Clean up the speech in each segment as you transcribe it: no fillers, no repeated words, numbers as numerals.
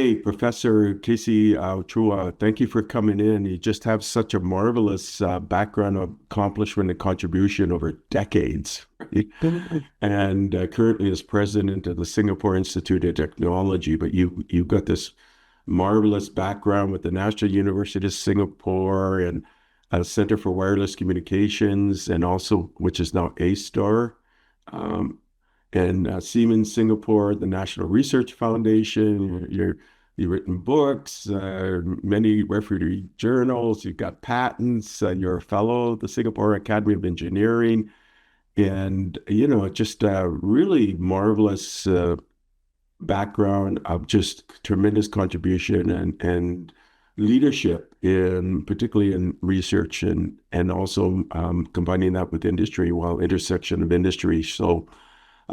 Hi, Professor Casey Chua. Thank you for coming in. You just have such a marvelous background of accomplishment and contribution over decades, right? And currently as president of the Singapore Institute of Technology. But you've got this marvelous background with the National University of Singapore and Center for Wireless Communications, and also which is now A-Star. Um, and Siemens Singapore, the National Research Foundation. You've written books, many referee journals. You've got patents. You're a fellow of the Singapore Academy of Engineering, and just a really marvelous background of just tremendous contribution and leadership in particularly in research and also combining that with industry, while intersection of industry. So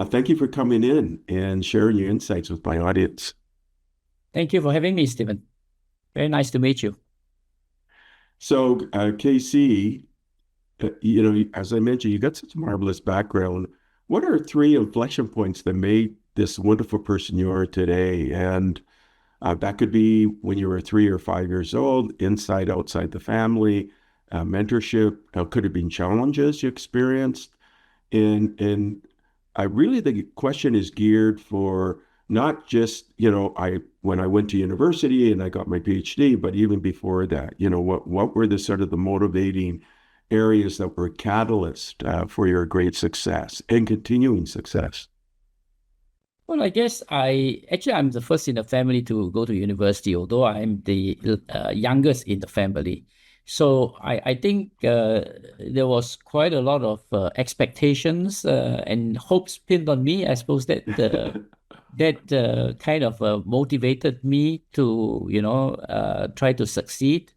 thank you for coming in and sharing your insights with my audience. Thank you for having me, Stephen. Very nice to meet you. So, KC, as I mentioned, you got such a marvelous background. What are three inflection points that made this wonderful person you are today? And that could be when you were 3 or 5 years old, inside, outside the family, mentorship. Could have been challenges you experienced. And I really the question is geared for not just, when I went to university and I got my PhD, but even before that, what were the sort of the motivating areas that were catalyst for your great success and continuing success? Well, I guess I'm the first in the family to go to university, although I'm the youngest in the family. So I think there was quite a lot of expectations and hopes pinned on me. I suppose that that kind of motivated me to try to succeed.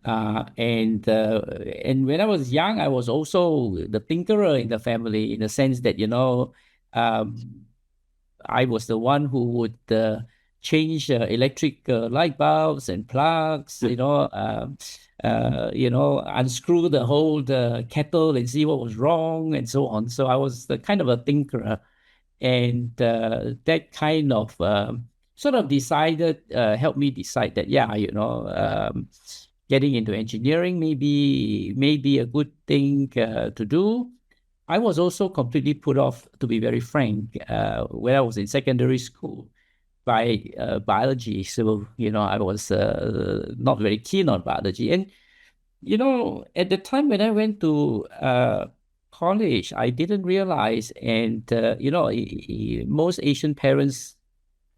And when I was young, I was also the tinkerer in the family, in the sense that um, I was the one who would change electric light bulbs and plugs, unscrew the whole kettle and see what was wrong and so on. So I was the kind of a tinkerer, and that kind of sort of helped me decide that getting into engineering may be a good thing to do. I was also completely put off, to be very frank, when I was in secondary school, by biology. So, I was not very keen on biology. And, at the time when I went to college, I didn't realize, and, most Asian parents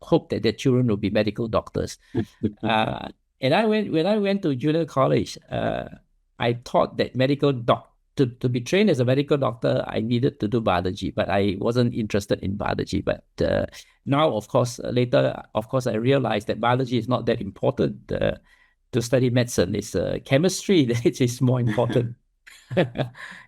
hope that their children will be medical doctors. And when I went to junior college, I thought that to be trained as a medical doctor, I needed to do biology, but I wasn't interested in biology. But now, of course, I realized that biology is not that important to study medicine. It's chemistry that is more important.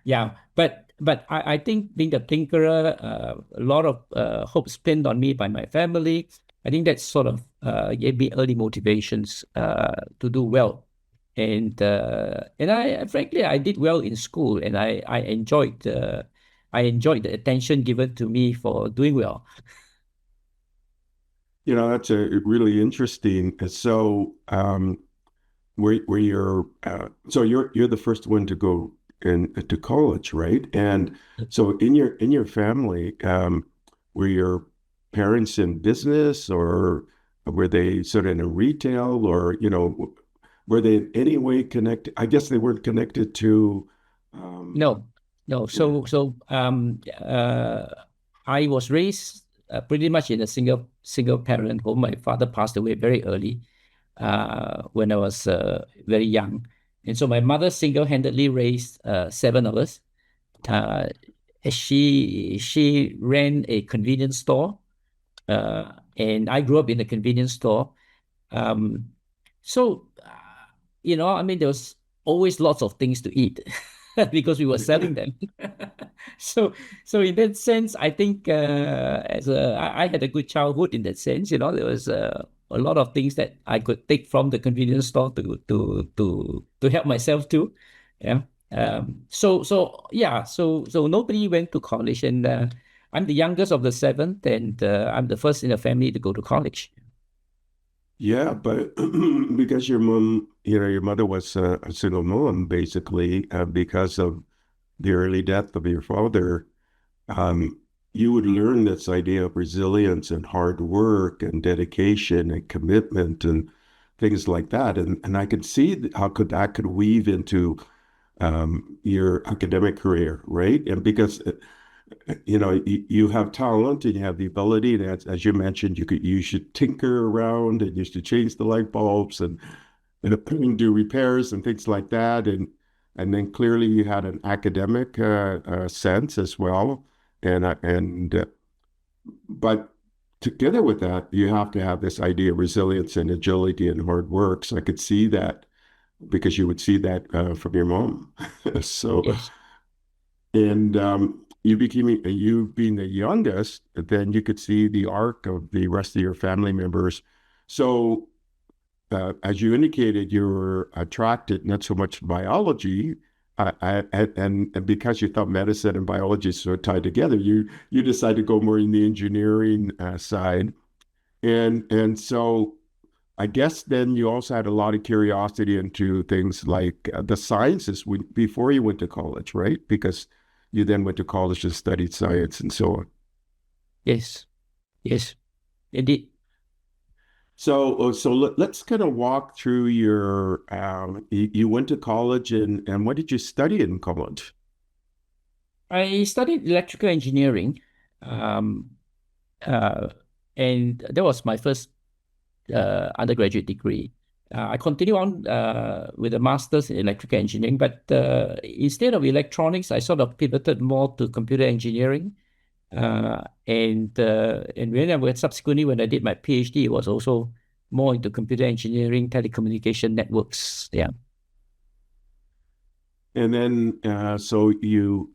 Yeah, but I think being a tinkerer, a lot of hopes pinned on me by my family. I think that sort of gave me early motivations to do well. And I frankly I did well in school, and I enjoyed the attention given to me for doing well. That's a really interesting. So, where you're the first one to go to college, right? And so in your family, were your parents in business, or were they sort of in a retail, or were they in any way connected? I guess they weren't connected to. No. I was raised pretty much in a single parent home. My father passed away very early when I was very young. And so my mother single-handedly raised 7 of us. She ran a convenience store, and I grew up in a convenience store. Um, so, there was always lots of things to eat because we were selling them. So in that sense, I think I had a good childhood in that sense. There was a lot of things that I could take from the convenience store to help myself too. Yeah. So nobody went to college, and I'm the youngest of the seventh, and I'm the first in the family to go to college. Yeah, but because your mother was a single mom, basically, because of the early death of your father, um, you would learn this idea of resilience and hard work and dedication and commitment and things like that. And I could see how that could weave into your academic career, right? And because you have talent and you have the ability, and as you mentioned, you should tinker around and you should change the light bulbs and do repairs and things like that. And then clearly you had an academic sense as well. And but together with that, you have to have this idea of resilience and agility and hard work. So I could see that because you would see that from your mom. So, Yes. and you being the youngest, then you could see the arc of the rest of your family members. So as you indicated, you were attracted not so much to biology, and because you thought medicine and biology sort of tied together, you decided to go more in the engineering side, and so I guess then you also had a lot of curiosity into things like the sciences before you went to college, right? Because you then went to college and studied science and so on. Yes. Yes. Indeed. So let's kind of walk through you went to college and what did you study in college? I studied electrical engineering, um, uh, and that was my first undergraduate degree. I continued on with a master's in electrical engineering, but instead of electronics, I sort of pivoted more to computer engineering. And subsequently, when I did my PhD, it was also more into computer engineering, telecommunication networks. Yeah. And then so you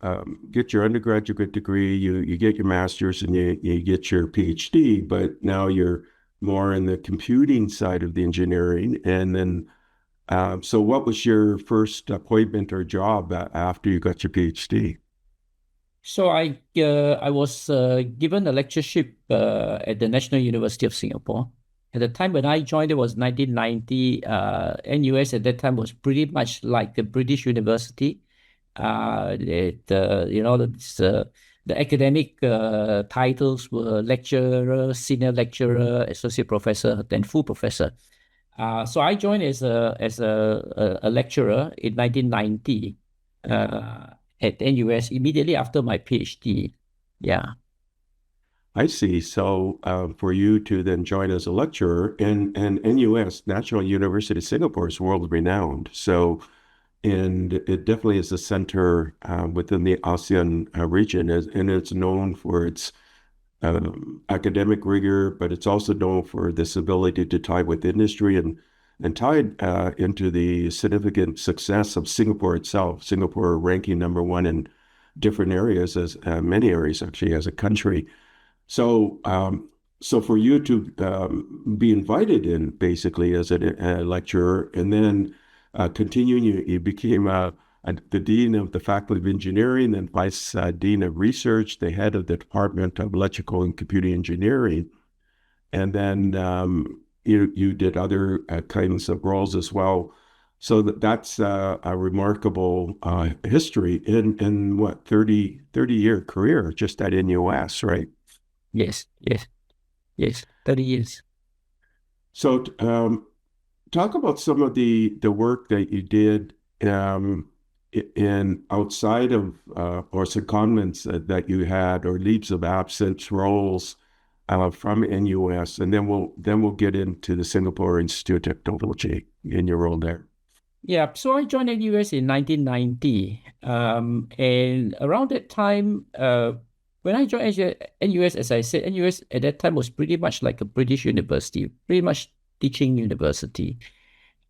get your undergraduate degree, you get your master's, and you get your PhD, but now you're more in the computing side of the engineering. And then so what was your first appointment or job after you got your PhD? So I was given a lectureship at the National University of Singapore. At the time when I joined, it was 1990. NUS at that time was pretty much like the British university. The academic titles were lecturer, senior lecturer, associate professor, then full professor. So I joined as a lecturer in 1990 at NUS immediately after my PhD. Yeah. I see. So for you to then join as a lecturer and NUS, National University of Singapore, is world renowned. So, and it definitely is a center within the ASEAN region, and it's known for its academic rigor, but it's also known for this ability to tie with industry and tied into the significant success of Singapore itself. Singapore ranking number one in different areas, as many areas actually as a country. So, so for you to be invited in basically as a lecturer, and then continuing, you became the dean of the Faculty of Engineering, then vice dean of research, the head of the Department of Electrical and Computing Engineering, and then you did other kinds of roles as well. So that's a remarkable history in what 30-year career just at NUS, right? Yes. Yes. Yes. 30 years. So, talk about some of the work that you did in outside of or secondments that you had or leaves of absence roles from NUS, and then we'll get into the Singapore Institute of Technology in your role there. Yeah. So I joined NUS in 1990. And around that time, when I joined NUS, as I said, NUS at that time was pretty much like a British university, pretty much teaching university.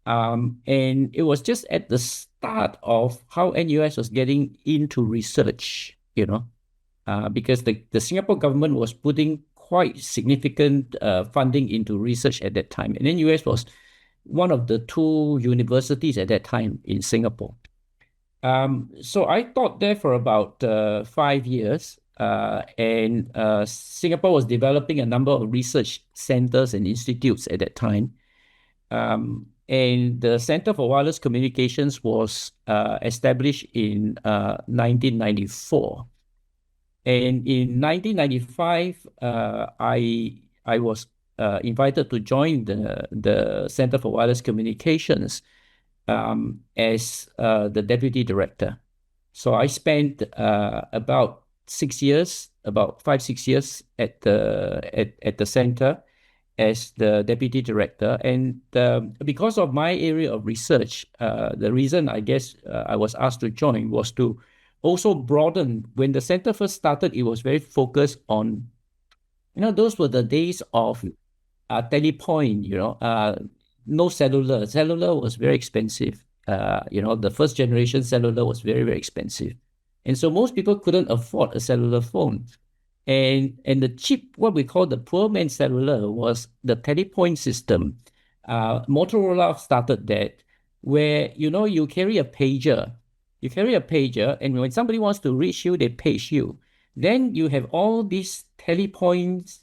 And it was just at the start of how NUS was getting into research, because the Singapore government was putting quite significant funding into research at that time. And NUS was one of the two universities at that time in Singapore. So I taught there for about 5 years, and Singapore was developing a number of research centers and institutes at that time. And the Center for Wireless Communications was established in 1994. And in 1995, I was invited to join the Center for Wireless Communications as the deputy director. So I spent about 6 years, about 5-6 years at the center as the deputy director. And because of my area of research, the reason I guess I was asked to join was to also broaden. When the center first started, it was very focused on, those were the days of telepoint, no cellular. Cellular was very expensive. The first generation cellular was very, very expensive. And so most people couldn't afford a cellular phone. And the cheap, what we call the poor man's cellular, was the telepoint system. Motorola started that, where, you carry a pager. You carry a pager, and when somebody wants to reach you, they page you. Then you have all these telepoints,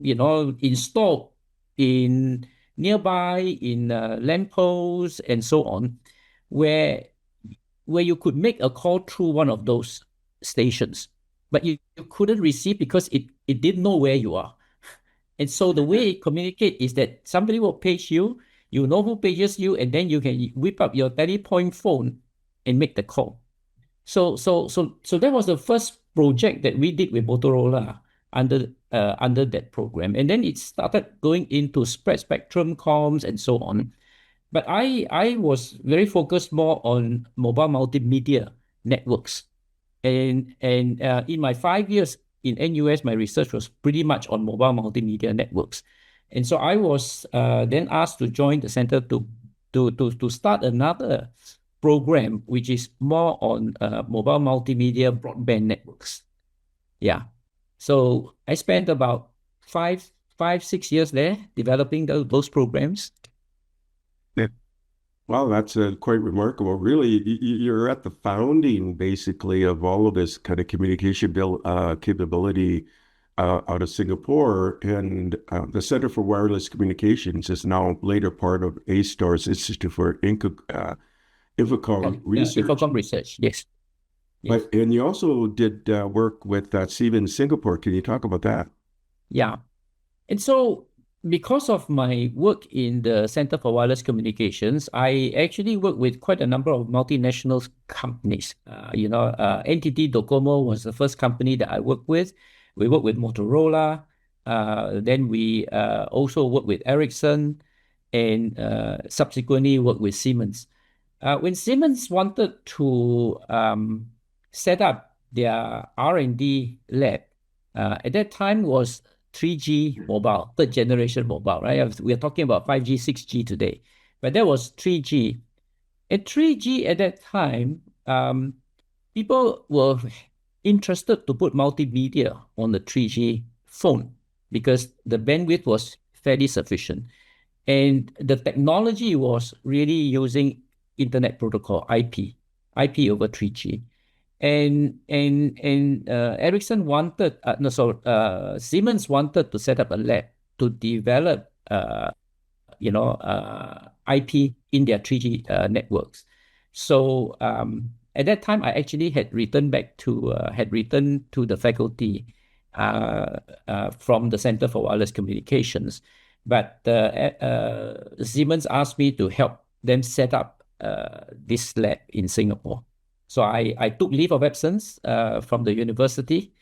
installed in nearby, in lampposts and so on, where you could make a call through one of those stations, but you couldn't receive because it didn't know where you are. And so the way it communicates is that somebody will page you, you know who pages you, and then you can whip up your telepoint phone and make the call. So that was the first project that we did with Motorola under that program. And then it started going into spread spectrum comms and so on. But I was very focused more on mobile multimedia networks. And in my 5 years in NUS, my research was pretty much on mobile multimedia networks. And so I was then asked to join the center to start another program, which is more on mobile multimedia broadband networks. Yeah. So I spent about 5-6 years there developing those programs. Yeah. Wow, that's quite remarkable. Really, you're at the founding, basically, of all of this kind of communication capability out of Singapore. And the Center for Wireless Communications is now later part of A-STAR's Institute for Infocom Research. Infocom Research, yes. But, and you also did work with Siemens Singapore. Can you talk about that? Yeah. And so because of my work in the Center for Wireless Communications, I actually work with quite a number of multinational companies. NTT Docomo was the first company that I worked with. We worked with Motorola. Then we also worked with Ericsson, and subsequently worked with Siemens. When Siemens wanted to set up their R&D lab, at that time was 3G mobile, third generation mobile, right? We are talking about 5G, 6G today, but that was 3G. At 3G at that time, people were interested to put multimedia on the 3G phone because the bandwidth was fairly sufficient. And the technology was really using Internet Protocol, IP over 3G. And Ericsson wanted, Siemens wanted to set up a lab to develop, IP in their 3G networks. So at that time, I actually had written to the faculty from the Center for Wireless Communications, but Siemens asked me to help them set up this lab in Singapore. So I took leave of absence from the university,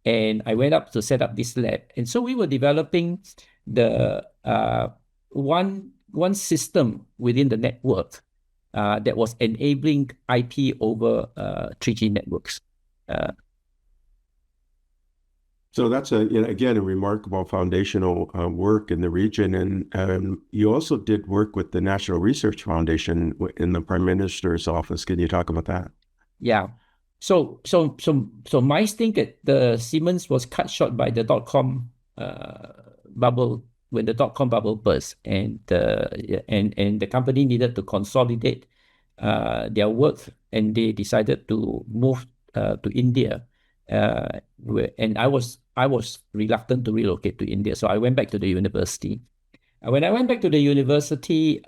and I went up to set up this lab. And so we were developing the one system within the network that was enabling IP over 3G networks. So that's again a remarkable foundational work in the region, and you also did work with the National Research Foundation in the Prime Minister's office. Can you talk about that? Yeah. So my stint at the Siemens was cut short by the dot-com bubble, when the dot-com bubble burst, and the company needed to consolidate their work, and they decided to move to India. And I was reluctant to relocate to India, so I went back to the university. When I went back to the university,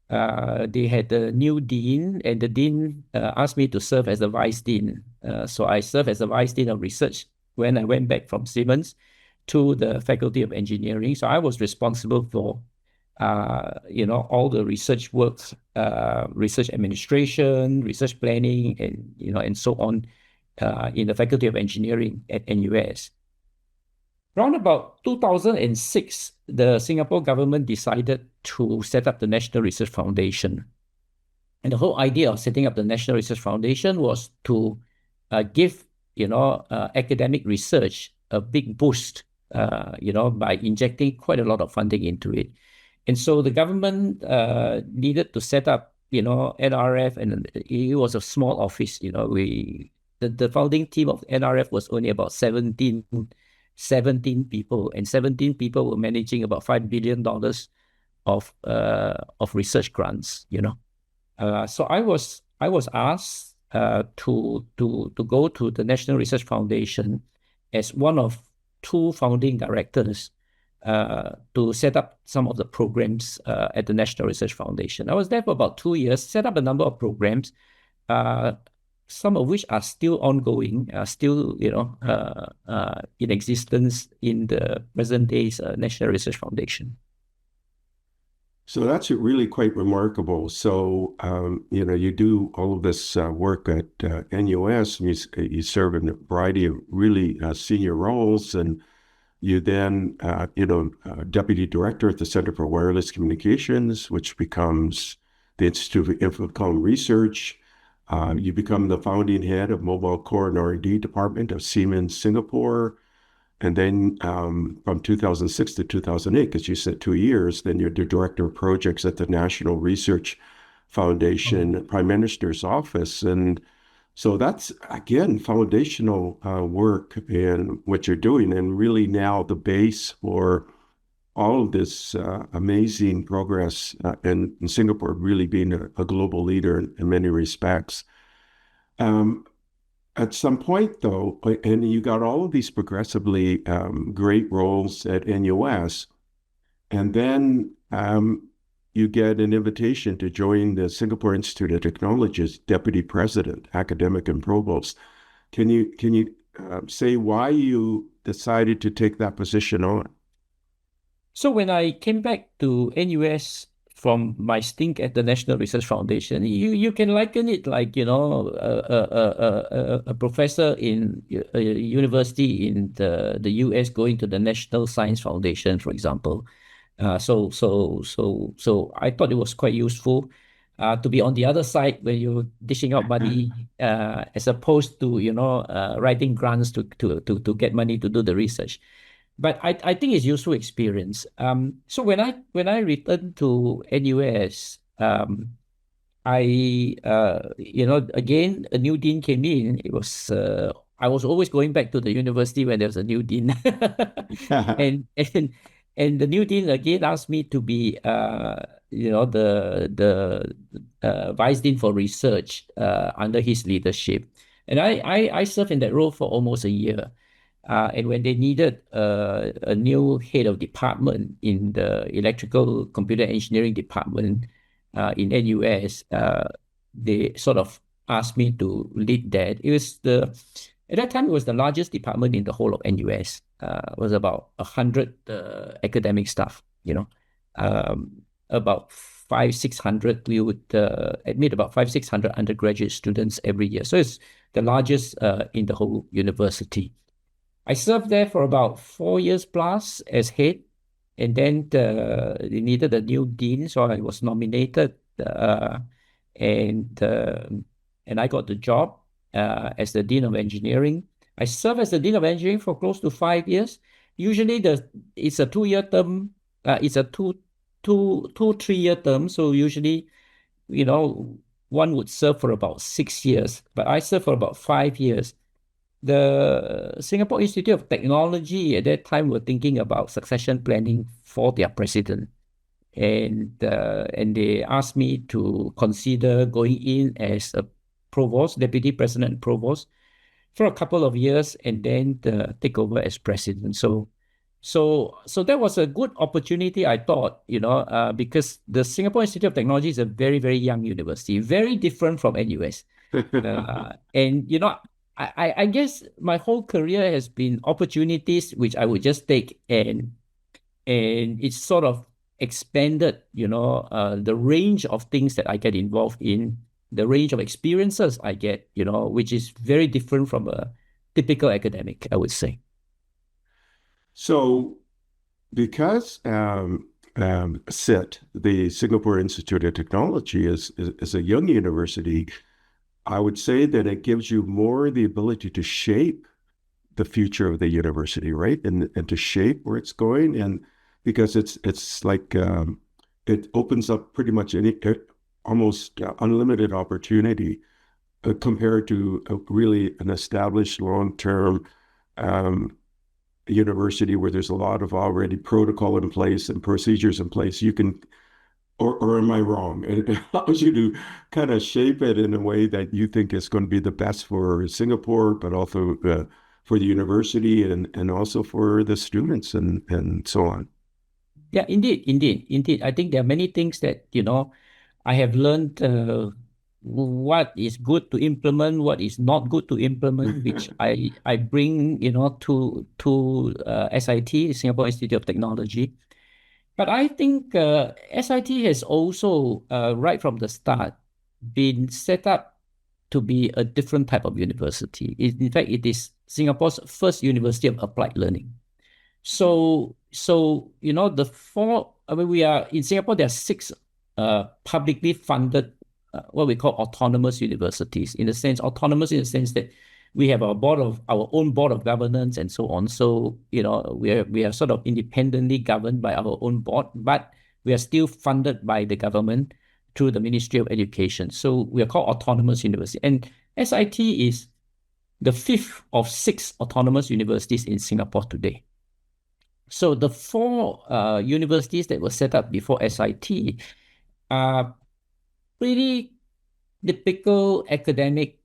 they had a new dean, and the dean asked me to serve as the vice dean. So I served as the vice dean of research when I went back from Siemens to the Faculty of Engineering. So I was responsible for, all the research works, research administration, research planning, and so on, in the Faculty of Engineering at NUS. Around about 2006, the Singapore government decided to set up the National Research Foundation. And the whole idea of setting up the National Research Foundation was to give, academic research a big boost, by injecting quite a lot of funding into it. And so the government needed to set up, NRF, and it was a small office. The founding team of NRF was only about 17 people, and 17 people were managing about $5 billion of research grants. So I was asked to go to the National Research Foundation as one of two founding directors to set up some of the programs at the National Research Foundation. I was there for about 2 years, set up a number of programs, some of which are still ongoing, still in existence in the present days National Research Foundation. So that's really quite remarkable. So, you do all of this work at NUS, and you serve in a variety of really senior roles, and you then, deputy director at the Center for Wireless Communications, which becomes the Institute of Infocom Research. You become the founding head of Mobile Core and R&D Department of Siemens Singapore. And then from 2006 to 2008, because you said 2 years, then you're the director of projects at the National Research Foundation, Prime Minister's office. And so that's, again, foundational work in what you're doing, and really now the base for all of this amazing progress in Singapore really being a global leader in many respects. At some point, though, and you got all of these progressively great roles at NUS, and then you get an invitation to join the Singapore Institute of Technology as deputy president, academic and provost. Can you say why you decided to take that position on? So when I came back to NUS from my stint at the National Research Foundation, you can liken it like, a professor in a university in the US going to the National Science Foundation, for example. So I thought it was quite useful to be on the other side when you're dishing out money, as opposed to, writing grants to get money to do the research. But I think it's useful experience. So when I returned to NUS, again, a new dean came in. It was I was always going back to the university when there was a new dean, and the new dean again asked me to be the vice dean for research under his leadership, and I served in that role for almost a year. And when they needed a new head of department in the electrical computer engineering department in NUS, they sort of asked me to lead that. At that time, it was the largest department in the whole of NUS. It was about 100 academic staff, about 500-600. We would admit about 500-600 undergraduate students every year. So it's the largest in the whole university. I served there for about 4 years plus as head, and then they needed a new dean, so I was nominated, and I got the job as the dean of engineering. I served as the dean of engineering for close to 5 years. Usually, it's a 2-year term. It's a 3-year term. So usually, one would serve for about 6 years, but I served for about 5 years. The Singapore Institute of Technology at that time were thinking about succession planning for their president, and they asked me to consider going in as a provost, deputy president and provost, for a couple of years, and then take over as president. So So that was a good opportunity, I thought, because the Singapore Institute of Technology is a very, very young university, very different from NUS. And, I guess my whole career has been opportunities which I would just take, and it's sort of expanded, the range of things that I get involved in, the range of experiences I get, which is very different from a typical academic, I would say. So, because SIT, the Singapore Institute of Technology, is a young university, I would say that it gives you more the ability to shape the future of the university, right? And to shape where it's going. And because it's like it opens up pretty much any almost unlimited opportunity compared to really an established long-term university where there's a lot of already protocol in place and procedures in place. You can, or am I wrong? It allows you to kind of shape it in a way that you think is going to be the best for Singapore, but also for the university and also for the students and so on. Yeah, indeed. I think there are many things that, I have learned what is good to implement, what is not good to implement, which I bring, to SIT, Singapore Institute of Technology. But I think SIT has also, right from the start, been set up to be a different type of university. In fact, it is Singapore's first university of applied learning. So we are in Singapore, there are six publicly funded, what we call autonomous universities, autonomous in the sense that we have our own board of governance and so on. So, we are sort of independently governed by our own board, but we are still funded by the government through the Ministry of Education. So we are called autonomous university. And SIT is the fifth of six autonomous universities in Singapore today. So the four universities that were set up before SIT are pretty typical academic,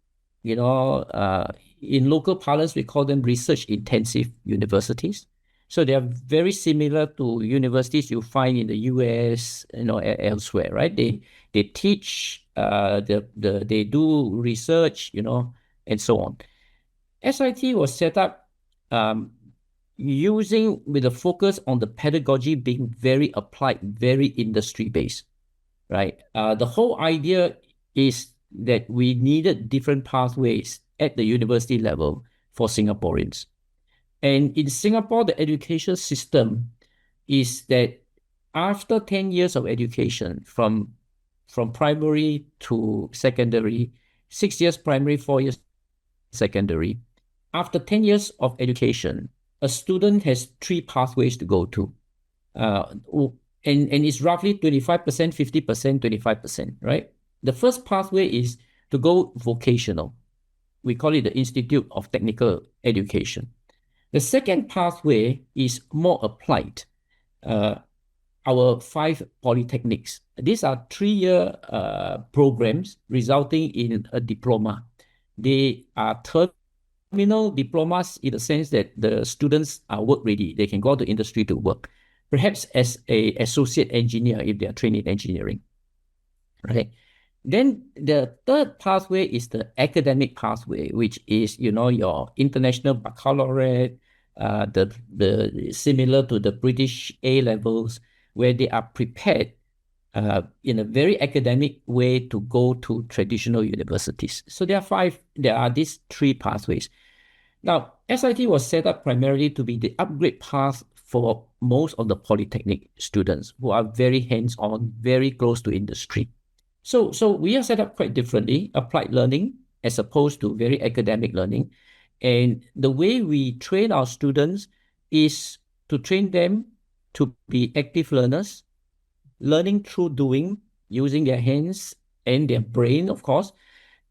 in local parlance, we call them research-intensive universities. So they are very similar to universities you find in the US, elsewhere, right? They teach, they do research, and so on. SIT was set up with a focus on the pedagogy being very applied, very industry-based, right? The whole idea is that we needed different pathways at the university level for Singaporeans. And in Singapore, the education system is that after 10 years of education, from primary to secondary, 6 years primary, 4 years secondary, after 10 years of education, a student has three pathways to go to. And it's roughly 25%, 50%, 25%, right? The first pathway is to go vocational. We call it the Institute of Technical Education. The second pathway is more applied. Our 5 polytechnics. These are 3-year programs resulting in a diploma. They are terminal diplomas in the sense that the students are work ready. They can go to industry to work, perhaps as an associate engineer if they are trained in engineering, right? Then the third pathway is the academic pathway, which is, your international baccalaureate, the similar to the British A levels, where they are prepared in a very academic way to go to traditional universities. So there are these 3 pathways. Now, SIT was set up primarily to be the upgrade path for most of the polytechnic students who are very hands-on, very close to industry. So we are set up quite differently, applied learning as opposed to very academic learning. And the way we train our students is to train them to be active learners, learning through doing, using their hands and their brain, of course,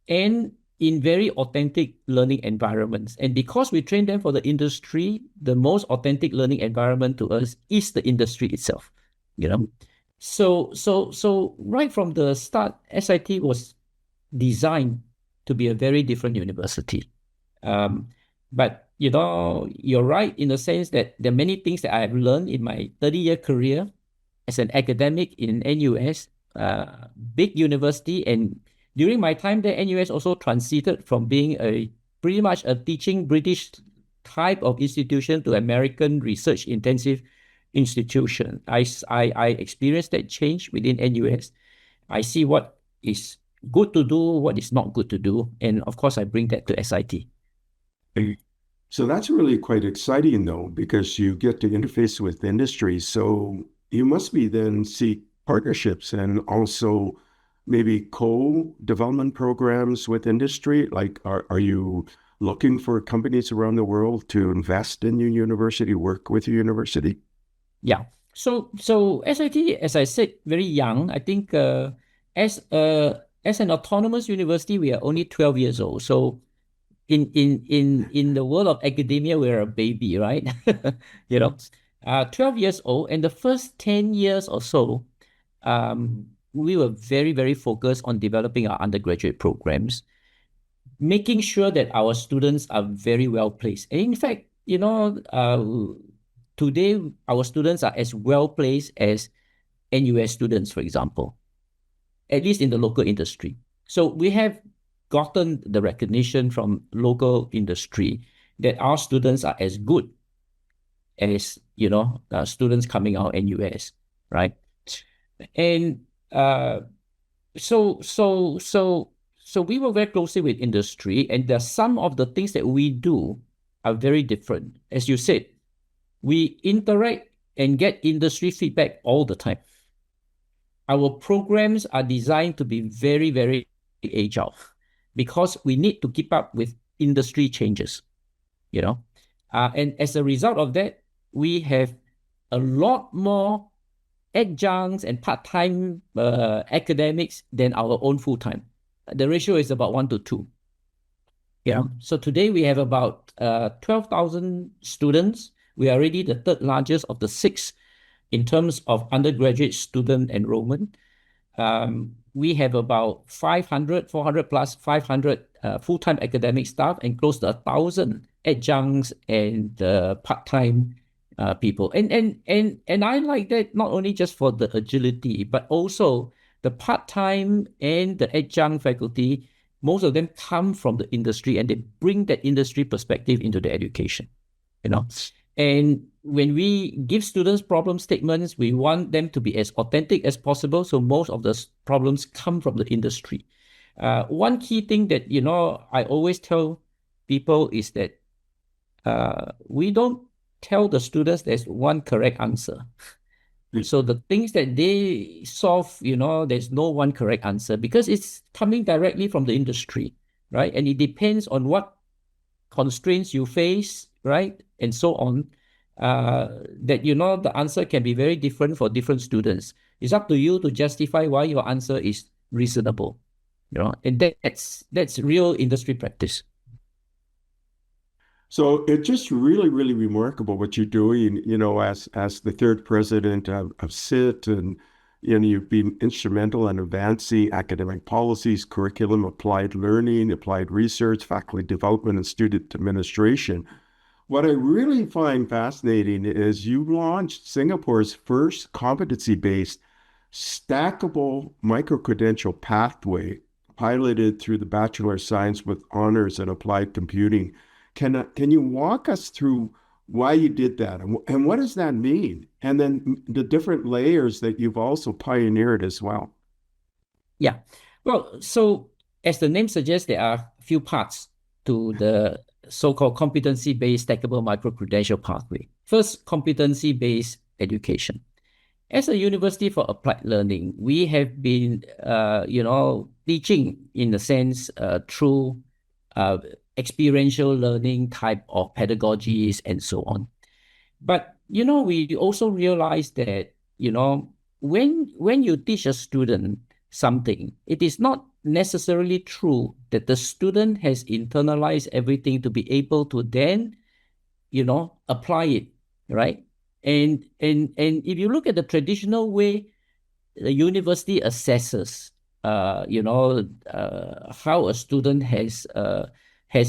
and in very authentic learning environments. And because we train them for the industry, the most authentic learning environment to us is the industry itself, So right from the start, SIT was designed to be a very different university. But you're right in the sense that there are many things that I have learned in my 30-year career as an academic in NUS, big university. And during my time there, NUS also transited from being pretty much a teaching British type of institution to American research intensive institution. I experienced that change within NUS. I see what is good to do, what is not good to do. And of course, I bring that to SIT. So that's really quite exciting, though, because you get to interface with industry. So you must be then seek partnerships and also maybe co-development programs with industry. Like, are you looking for companies around the world to invest in your university, work with your university? Yeah. So SIT, as I said, very young. I think as an autonomous university, we are only 12 years old. So in the world of academia, we're a baby, right? 12 years old, and the first 10 years or so, we were very, very focused on developing our undergraduate programs, making sure that our students are very well placed. And in fact, today our students are as well placed as NUS students, for example, at least in the local industry. So we have gotten the recognition from local industry that our students are as good as students coming out NUS, right? And so we work very closely with industry, and some of the things that we do are very different. As you said, we interact and get industry feedback all the time. Our programs are designed to be very, very agile because we need to keep up with industry changes, and as a result of that, we have a lot more adjuncts and part-time academics than our own full-time. The ratio is about 1 to 2. So today we have about 12,000 students. We are already the third largest of the 6 in terms of undergraduate student enrollment. We have about 400 plus 500 full-time academic staff and close to 1,000 adjuncts and part-time people. And I like that not only just for the agility, but also the part-time and the adjunct faculty. Most of them come from the industry, and they bring that industry perspective into the education. And when we give students problem statements, we want them to be as authentic as possible. So most of the problems come from the industry. One key thing that, I always tell people is that we don't tell the students there's one correct answer. So the things that they solve, there's no one correct answer because it's coming directly from the industry, right? And it depends on what constraints you face, right? And so on, that, the answer can be very different for different students. It's up to you to justify why your answer is reasonable, and that's real industry practice. So it's just really, really remarkable what you're doing, as the third president of SIT, and you've been instrumental in advancing academic policies, curriculum, applied learning, applied research, faculty development, and student administration. What I really find fascinating is you launched Singapore's first competency-based stackable micro-credential pathway, piloted through the Bachelor of Science with honors in applied computing. Can you walk us through why you did that, and what does that mean? And then the different layers that you've also pioneered as well. Yeah. Well, so as the name suggests, there are a few parts to the so-called competency-based stackable micro-credential pathway. First, competency-based education. As a university for applied learning, we have been, teaching in a sense through experiential learning type of pedagogies and so on. But, we also realize that, when you teach a student something, it is not necessarily true that the student has internalized everything to be able to then, apply it, right? And if you look at the traditional way the university assesses, how a student has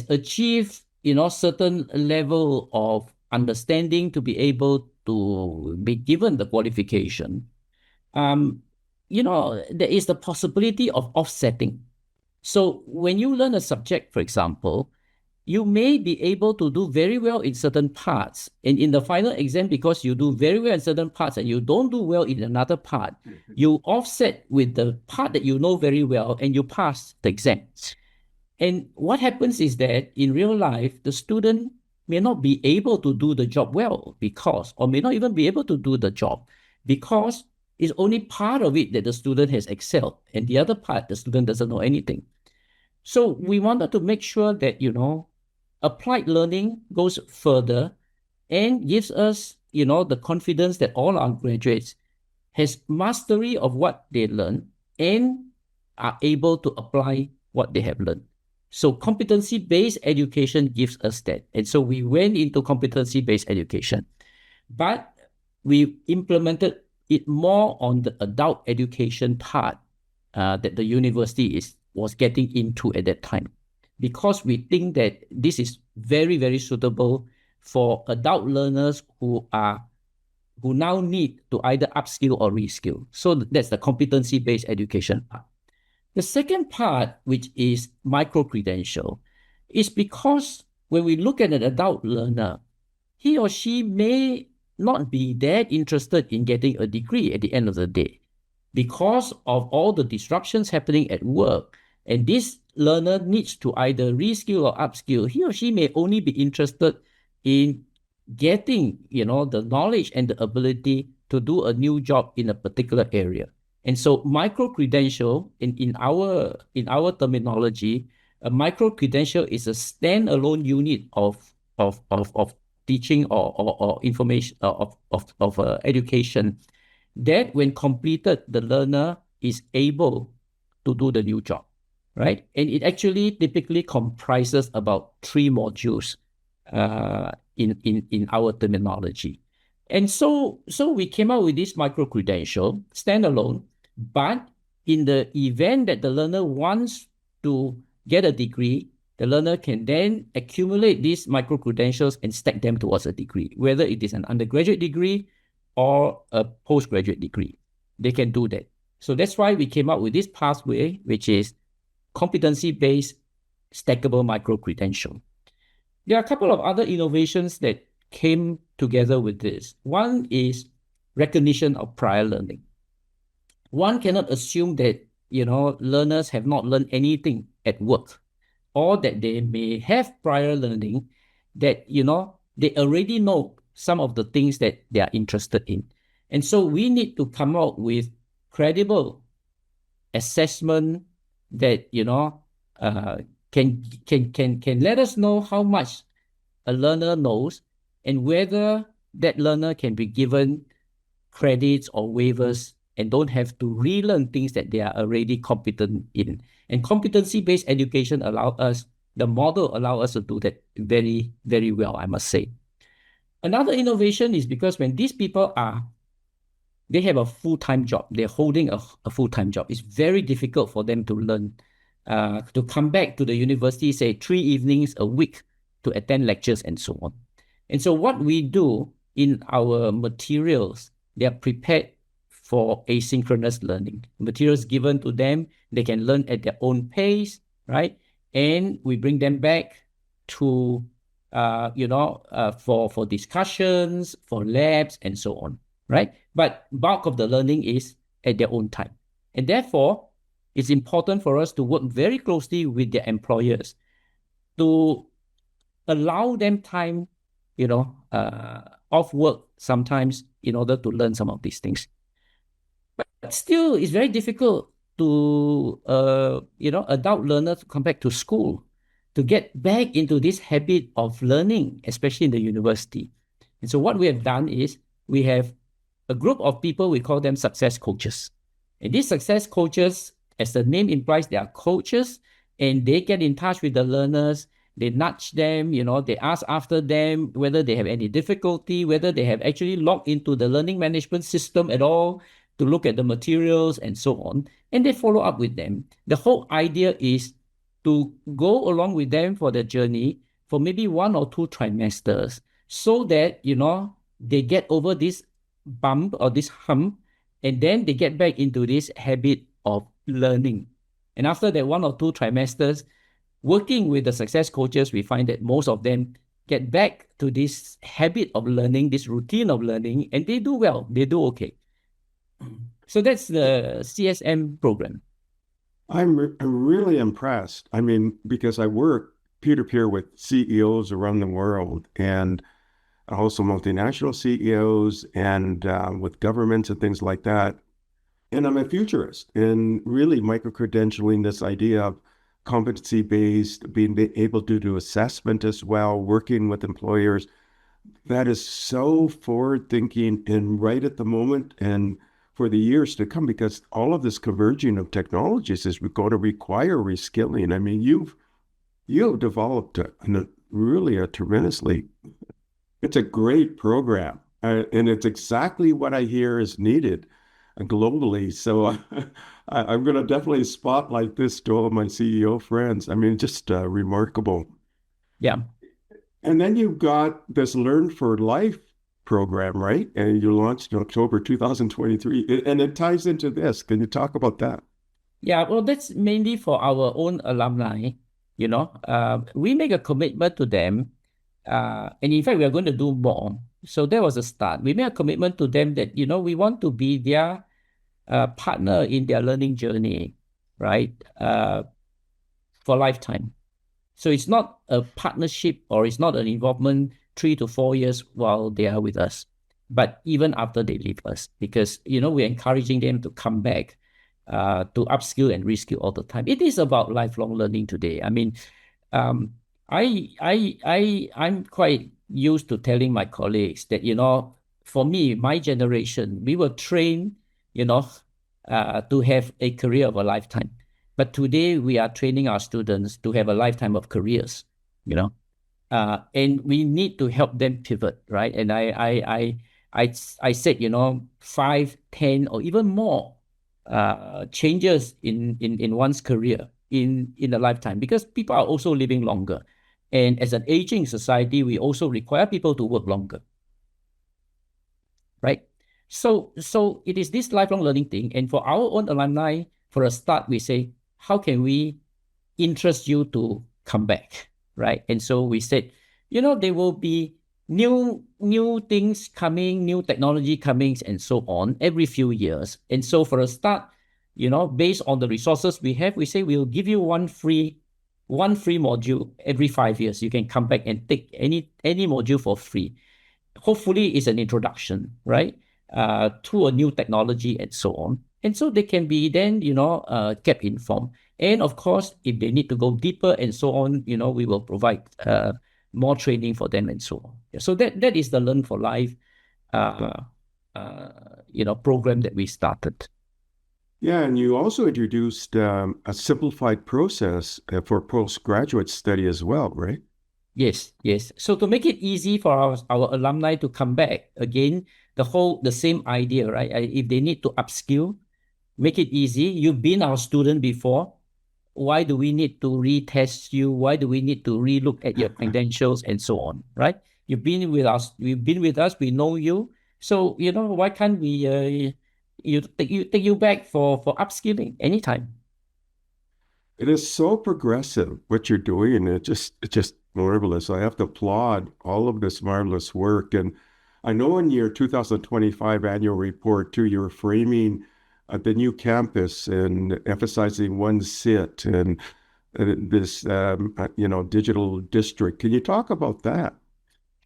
achieved certain level of understanding to be able to be given the qualification, there is the possibility of offsetting. So when you learn a subject, for example, you may be able to do very well in certain parts. And in the final exam, because you do very well in certain parts and you don't do well in another part, you offset with the part that you know very well and you pass the exam. And what happens is that in real life, the student may not be able to do the job well or may not even be able to do the job because it's only part of it that the student has excelled. And the other part, the student doesn't know anything. So we wanted to make sure that, applied learning goes further and gives us, the confidence that all our graduates has mastery of what they learn and are able to apply what they have learned. So competency-based education gives us that. And so we went into competency-based education, but we implemented it more on the adult education part that the university was getting into at that time, because we think that this is very, very suitable for adult learners who now need to either upskill or reskill. So that's the competency-based education part. The second part, which is micro-credential, is because when we look at an adult learner, he or she may not be that interested in getting a degree at the end of the day because of all the disruptions happening at work. And this learner needs to either reskill or upskill. He or she may only be interested in getting, the knowledge and the ability to do a new job in a particular area. And so micro-credential, in our terminology, a micro-credential is a standalone unit of teaching or information of education that when completed, the learner is able to do the new job, right? And it actually typically comprises about 3 modules in our terminology. And so we came out with this micro-credential, standalone, but in the event that the learner wants to get a degree, the learner can then accumulate these micro-credentials and stack them towards a degree, whether it is an undergraduate degree or a postgraduate degree. They can do that. So that's why we came up with this pathway, which is competency-based stackable micro-credential. There are a couple of other innovations that came together with this. One is recognition of prior learning. One cannot assume that, learners have not learned anything at work, or that they may have prior learning that, they already know some of the things that they are interested in. And so we need to come out with credible assessment that, can let us know how much a learner knows and whether that learner can be given credits or waivers and don't have to relearn things that they are already competent in. And competency-based education the model allow us to do that very, very well, I must say. Another innovation is because when these people they have a full-time job, they're holding a full-time job, it's very difficult for them to learn, to come back to the university, say 3 evenings a week to attend lectures and so on. And so what we do in our materials, they are prepared for asynchronous learning. Materials given to them, they can learn at their own pace, right? And we bring them back to, for discussions, for labs, and so on, right? But bulk of the learning is at their own time. And therefore, it's important for us to work very closely with their employers to allow them time, off work sometimes in order to learn some of these things. But still, it's very difficult to, adult learners to come back to school, to get back into this habit of learning, especially in the university. And so what we have done is we have a group of people, we call them success coaches. And these success coaches, as the name implies, they are coaches, and they get in touch with the learners. They nudge them, they ask after them whether they have any difficulty, whether they have actually logged into the learning management system at all to look at the materials and so on. And they follow up with them. The whole idea is to go along with them for the journey for maybe 1 or 2 trimesters so that, they get over this bump or this hump, and then they get back into this habit of learning. And after that 1 or 2 trimesters, working with the success coaches, we find that most of them get back to this habit of learning, this routine of learning, and they do well, they do okay. So that's the CSM program. I'm really impressed. I mean, because I work peer-to-peer with CEOs around the world and also multinational CEOs and with governments and things like that. And I'm a futurist in really micro-credentialing, this idea of competency-based, being able to do assessment as well, working with employers. That is so forward-thinking and right at the moment and for the years to come, because all of this converging of technologies is going to require reskilling. I mean, you've developed really a tremendously, it's a great program, and it's exactly what I hear is needed globally. So I'm going to definitely spotlight this to all of my CEO friends. I mean, just remarkable. Yeah. And then you've got this Learn for Life program, right? And you launched in October 2023. And it ties into this. Can you talk about that? Yeah, well, that's mainly for our own alumni. We make a commitment to them. And in fact, we are going to do more. So that was a start. We made a commitment to them that, we want to be their partner in their learning journey, right? For lifetime. So it's not a partnership or it's not an involvement 3 to 4 years while they are with us, but even after they leave us, because, we're encouraging them to come back, to upskill and reskill all the time. It is about lifelong learning today. I mean, I'm quite used to telling my colleagues that, for me, my generation, we were trained, to have a career of a lifetime. But today we are training our students to have a lifetime of careers, and we need to help them pivot, right? And I said, 5, 10, or even more changes in one's career in a lifetime, because people are also living longer. And as an aging society, we also require people to work longer, right? So it is this lifelong learning thing. And for our own alumni, for a start, we say, how can we interest you to come back, right? And so we said, there will be new things coming, new technology coming, and so on every few years. And so for a start, based on the resources we have, we say we'll give you one free module every 5 years. You can come back and take any module for free. Hopefully it's an introduction, right, to a new technology and so on. And so they can be then, kept informed. And of course, if they need to go deeper and so on, we will provide more training for them and so on. Yeah, so that is the Learn for Life, program that we started. Yeah, and you also introduced a simplified process for postgraduate study as well, right? Yes. So to make it easy for our alumni to come back again, the same idea, right? If they need to upskill, make it easy. You've been our student before. Why do we need to retest you? Why do we need to relook at your credentials and so on, right? You've been with us. We know you. So, why can't we take you back for upskilling anytime? It is so progressive what you're doing, and it's just marvelous. I have to applaud all of this marvelous work. And I know in your 2025 annual report too, you're framing the new campus and emphasizing one sit and this digital district. Can you talk about that?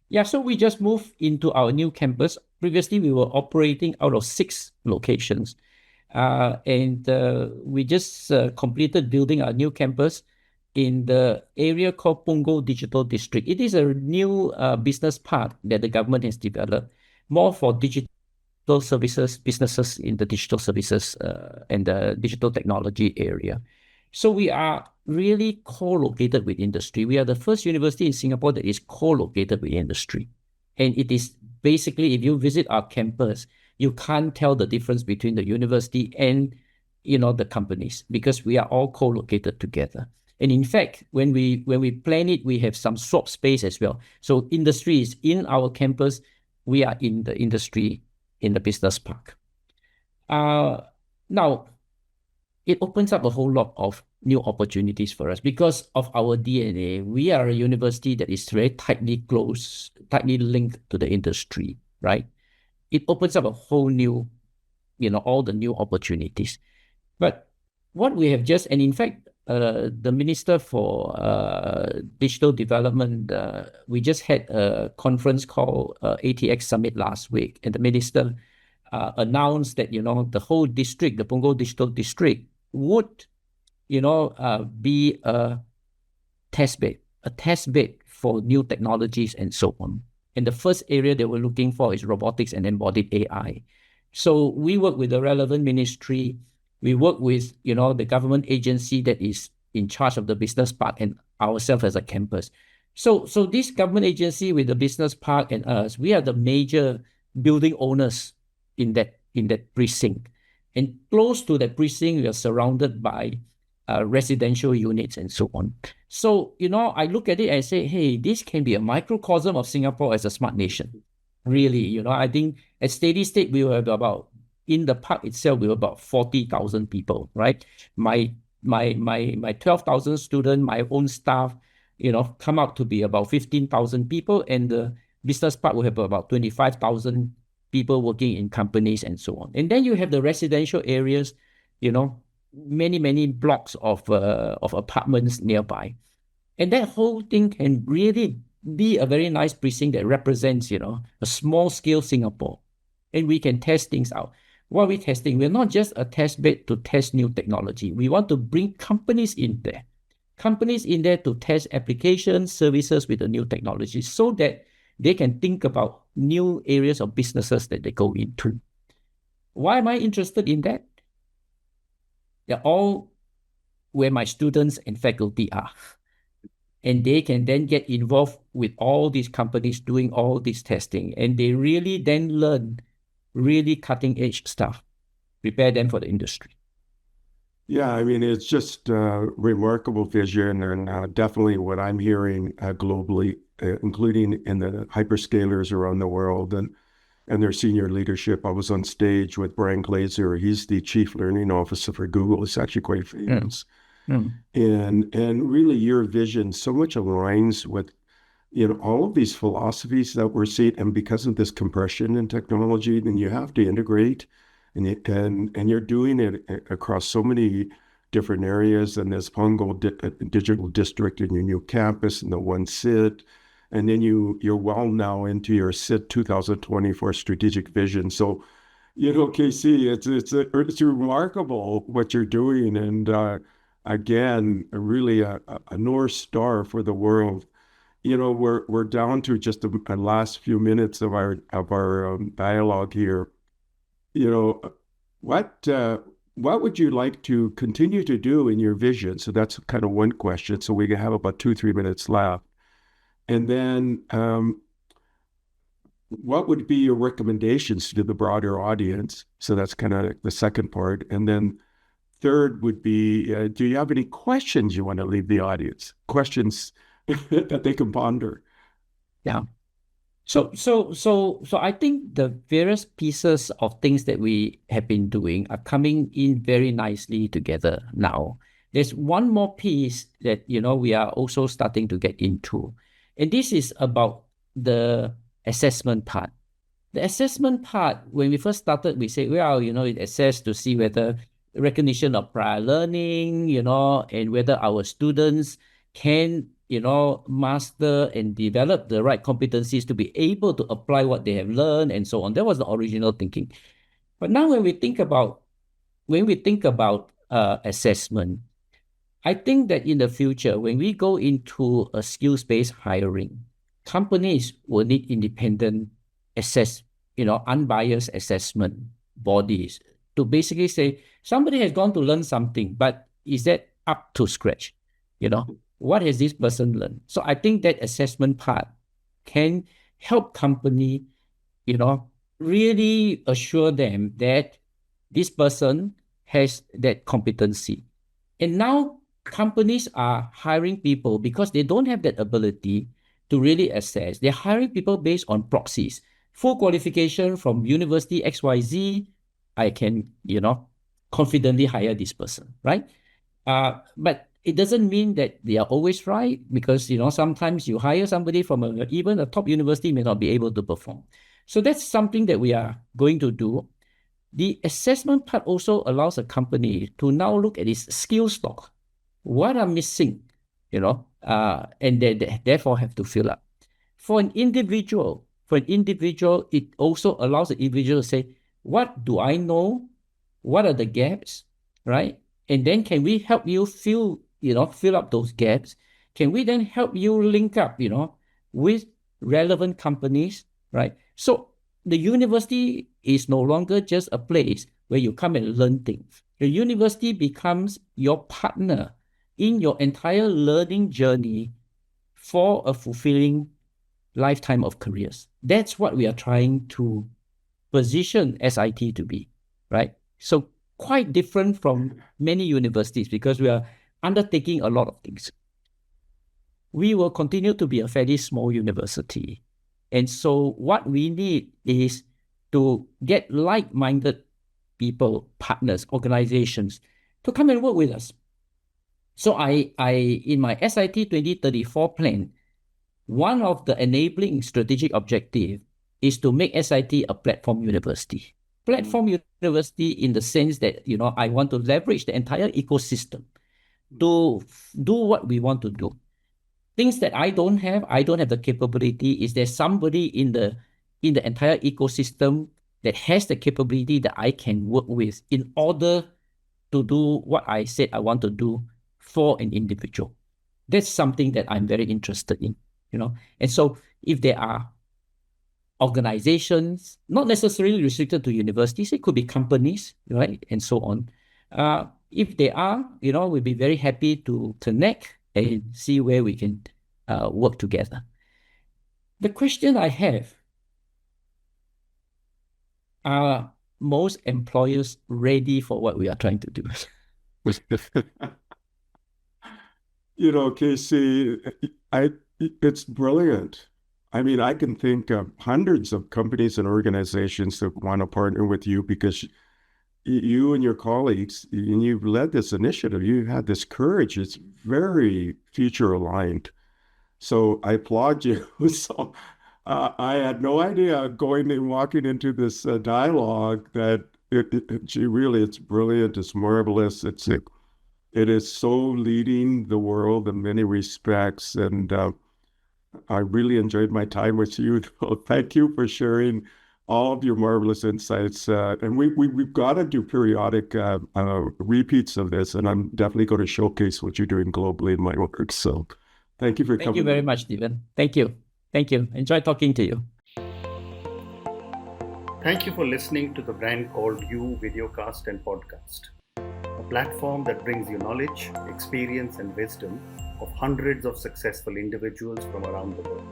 Yeah, so we just moved into our new campus. Previously, we were operating out of 6 locations. And we just completed building our new campus in the area called Punggol Digital District. It is a new business park that the government has developed, more for digital services, businesses in the digital services and the digital technology area. So we are really co-located with industry. We are the first university in Singapore that is co-located with industry. And it is basically, if you visit our campus, you can't tell the difference between the university and, the companies, because we are all co-located together. And in fact, when we plan it, we have some swap space as well. So industry is in our campus, we are in the industry in the business park. Now, it opens up a whole lot of new opportunities for us because of our DNA. We are a university that is very tightly linked to the industry, right? It opens up a whole new, all the new opportunities. But what we have just, and in fact, the Minister for Digital Development, we just had a conference called ATX Summit last week, and the Minister announced that, the whole district, the Punggol Digital District, would, be a test bed for new technologies and so on. And the first area they were looking for is robotics and embodied AI. So we work with the relevant ministry. We work with, the government agency that is in charge of the business park and ourselves as a campus. So this government agency with the business park and us, we are the major building owners in that precinct. And close to that precinct, we are surrounded by residential units and so on. So, I look at it and say, hey, this can be a microcosm of Singapore as a smart nation. Really, I think at steady state, we were about, in the park itself, we were about 40,000 people, right? My 12,000 students, my own staff, come out to be about 15,000 people, and the business park will have about 25,000 people working in companies and so on. And then you have the residential areas, many blocks of apartments nearby. And that whole thing can really be a very nice precinct that represents, a small scale Singapore. And we can test things out. What are we testing? We're not just a test bed to test new technology. We want to bring companies in there to test applications, services with the new technology so that they can think about new areas of businesses that they go into. Why am I interested in that? They're all where my students and faculty are. And they can then get involved with all these companies doing all this testing. And they really then learn really cutting edge stuff, prepare them for the industry. Yeah, I mean, it's just a remarkable vision, and definitely what I'm hearing globally, including in the hyperscalers around the world and their senior leadership. I was on stage with Brian Glazer. He's the chief learning officer for Google. It's actually quite famous. And really your vision so much aligns with, all of these philosophies that we're seeing. And because of this compression in technology, then you have to integrate. And you're doing it across so many different areas, and this Punggol Digital District and your new campus and the one SIT, and then you're well now into your SIT 2024 strategic vision. So, KC, it's remarkable what you're doing, and again, really a North Star for the world. We're down to just the last few minutes of our dialogue here. What would you like to continue to do in your vision? So that's kind of one question. So we have about 2-3 minutes left. And then what would be your recommendations to the broader audience? So that's kind of the second part. And then third would be, do you have any questions you want to leave the audience? Questions that they can ponder? Yeah. So I think the various pieces of things that we have been doing are coming in very nicely together now. There's one more piece that, we are also starting to get into. And this is about the assessment part. The assessment part, when we first started, we say, well, it assess to see whether recognition of prior learning, and whether our students can master and develop the right competencies to be able to apply what they have learned and so on. That was the original thinking. But now when we think about assessment, I think that in the future, when we go into a skills-based hiring, companies will need independent unbiased assessment bodies to basically say, somebody has gone to learn something, but is that up to scratch? What has this person learned? So I think that assessment part can help company, really assure them that this person has that competency. And now companies are hiring people because they don't have that ability to really assess. They're hiring people based on proxies. Full qualification from University XYZ, I can, confidently hire this person, right? But it doesn't mean that they are always right, because, sometimes you hire somebody from even a top university may not be able to perform. So that's something that we are going to do. The assessment part also allows a company to now look at its skill stock. What are missing, and they therefore have to fill up. For an individual, it also allows the individual to say, what do I know? What are the gaps, right? And then can we help you fill up those gaps? Can we then help you link up, with relevant companies, right? So the university is no longer just a place where you come and learn things. The university becomes your partner in your entire learning journey for a fulfilling lifetime of careers. That's what we are trying to position SIT to be, right? So quite different from many universities, because we are undertaking a lot of things. We will continue to be a fairly small university. And so what we need is to get like-minded people, partners, organizations to come and work with us. So I in my SIT 2034 plan, one of the enabling strategic objective is to make SIT a platform university. Platform university in the sense that, I want to leverage the entire ecosystem to do what we want to do. Things that I don't have the capability. Is there somebody in the entire ecosystem that has the capability that I can work with in order to do what I said I want to do for an individual? That's something that I'm very interested in, And so if there are organizations, not necessarily restricted to universities, it could be companies, right, and so on. If they are, we'll be very happy to connect and see where we can work together. The question I have, are most employers ready for what we are trying to do? Casey, it's brilliant. I mean, I can think of hundreds of companies and organizations that want to partner with you, because you and your colleagues, and you've led this initiative, you've had this courage. It's very future aligned. So I applaud you. So I had no idea going and walking into this dialogue that it's brilliant. It's marvelous. It is so leading the world in many respects. And I really enjoyed my time with you. Thank you for sharing all of your marvelous insights. And we've got to do periodic repeats of this. And I'm definitely going to showcase what you're doing globally in my work. So thank you for coming. Thank you very much, Stephen. Thank you. Enjoy talking to you. Thank you for listening to the Brand Called You videocast and podcast, a platform that brings you knowledge, experience, and wisdom of hundreds of successful individuals from around the world.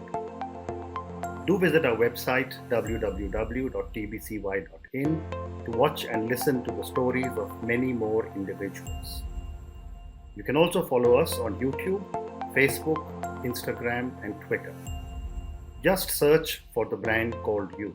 Do visit our website www.tbcy.in to watch and listen to the stories of many more individuals. You can also follow us on YouTube, Facebook, Instagram, and Twitter. Just search for the Brand Called You.